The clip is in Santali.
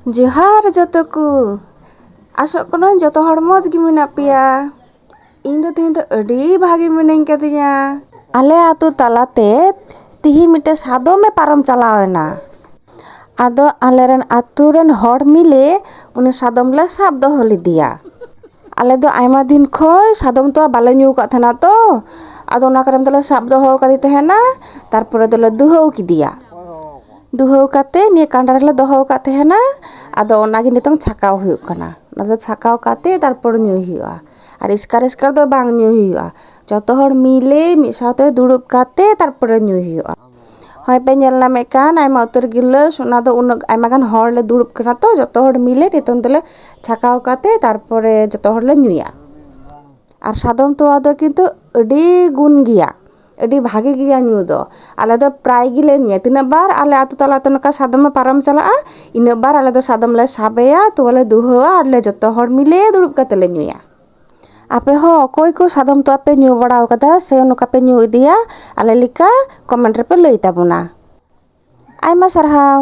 ᱡᱚᱦᱟᱨ ᱡᱚᱛᱚ ᱠᱚ ᱟᱥᱚᱜ ᱠᱟᱹᱱᱟᱹᱧ ᱡᱚᱛᱚ ᱦᱚᱲ ᱢᱚᱡᱽ ᱜᱮ ᱢᱮᱱᱟᱜ ᱯᱮᱭᱟ। ᱤᱧ ᱫᱚ ᱛᱮᱦᱮᱧ ᱫᱚ ᱟᱹᱰᱤ ᱵᱷᱟᱜᱮ ᱢᱤᱱᱟᱹᱧ ᱠᱟᱫᱤᱧᱟ। ᱟᱞᱮ ᱟᱛᱳ ᱛᱟᱞᱟᱛᱮ ᱛᱤᱦᱤᱧ ᱢᱤᱫᱴᱮᱱ ᱥᱟᱫᱚᱢᱮ ᱯᱟᱨᱚᱢ ᱪᱟᱞᱟᱣᱮᱱᱟ। ᱟᱫᱚ ᱟᱞᱮᱨᱮᱱ ᱟᱛᱳ ᱨᱮᱱ ᱦᱚᱲ ᱢᱤᱞᱮ ᱩᱱᱤ ᱥᱟᱫᱚᱢ ᱞᱮ ᱥᱟᱵ ᱫᱚᱦᱚ ᱞᱮᱫᱮᱭᱟ। ᱟᱞᱮ ᱫᱚ ᱟᱭᱢᱟ ᱫᱤᱱ ᱠᱷᱚᱡ ᱥᱟᱫᱚᱢ ᱛᱚᱣᱟ ᱵᱟᱞᱮ ᱧᱩ ᱟᱠᱟᱫ ᱛᱟᱦᱮᱱᱟ ᱛᱚ, ᱟᱫᱚ ᱚᱱᱟ ᱠᱟᱨᱚᱱ ᱛᱮᱞᱮ ᱥᱟᱵ ᱫᱚᱦᱚ ᱠᱟᱫᱮ ᱛᱟᱦᱮᱱᱟ। ᱛᱟᱨᱯᱚᱨᱮ ᱫᱚᱞᱮ ᱫᱩᱦᱟᱹᱣ ᱠᱮᱫᱮᱭᱟ। ᱫᱩᱦᱟᱹᱣ ᱠᱟᱛᱮ ᱱᱤᱭᱟᱹ ᱠᱟᱸᱰᱟ ᱨᱮᱞᱮ ᱫᱚᱦᱚ ᱟᱠᱟᱫ ᱛᱟᱦᱮᱱᱟ। ᱟᱫᱚ ᱚᱱᱟᱜᱮ ᱱᱤᱛᱚᱝ ᱪᱷᱟᱠᱟᱣ ᱦᱩᱭᱩᱜ ᱠᱟᱱᱟ। ᱚᱱᱟ ᱪᱷᱟᱠᱟᱣ ᱠᱟᱛᱮ ᱛᱟᱨᱯᱚᱨ ᱧᱩᱭ ᱦᱩᱭᱩᱜᱼᱟ। আর ᱮᱥᱠᱟᱨ ᱫᱚ ᱵᱟᱝ ᱧᱩᱭ ᱦᱩᱭᱩᱜᱼᱟ। ᱡᱚᱛᱚ ᱦᱚᱲ ᱢᱤᱞᱮ ᱢᱤᱫ ᱥᱟᱶᱛᱮ ᱫᱩᱲᱩᱵ ᱠᱟᱛᱮ ᱛᱟᱨᱯᱚᱨᱮ ᱧᱩᱭ ᱦᱩᱭᱩᱜᱼᱟ। ᱦᱚᱭ ᱯᱮ ᱧᱮᱞ ᱧᱟᱢᱮᱫ ᱠᱟᱱ ᱟᱭᱢᱟ ᱩᱛᱟᱹᱨ ᱜᱤᱞᱟᱹᱥ, ᱚᱱᱟ ᱫᱚ ᱩᱱᱟᱹᱜ ᱟᱭᱢᱟ ᱜᱟᱱ ᱦᱚᱲ ᱞᱮ ᱫᱩᱲᱩᱵ ᱠᱟᱱᱟ ᱛᱚ, ᱡᱚᱛᱚ ᱦᱚᱲ ᱢᱤᱞᱮ ᱱᱤᱛᱚᱝ ᱫᱚᱞᱮ ᱪᱷᱟᱠᱟᱣ ᱠᱟᱛᱮ ᱛᱟᱨᱯᱚᱨᱮ ᱡᱚᱛᱚ ᱦᱚᱲ ᱞᱮ ᱧᱩᱭᱟ। আর সাদম তোয়া দো কিন্তু আডি গুণ গিয়া, আডি ভাগে গিয়া নিউ দো। আলে দো প্রায় গিলে নিয়ে তিনাক বার আলে আতো তালাতে নকা সাদমে পারম চালাআ, ইনাক বার আলে দো সাদম লে সাবেয়া তোয়ালে দুহোয়া আর লে জতো হড় মিলে দুড়ুব কাতে লে নিউয়া। আপে হো অকয় কো সাদম তোয়া পে নিউ বাড়াও কাদা সে নকা পে নিউ ইদিয়া আলে লিকা কমেন্ট রে পে লই তাবুনা। আইমা সারহাও।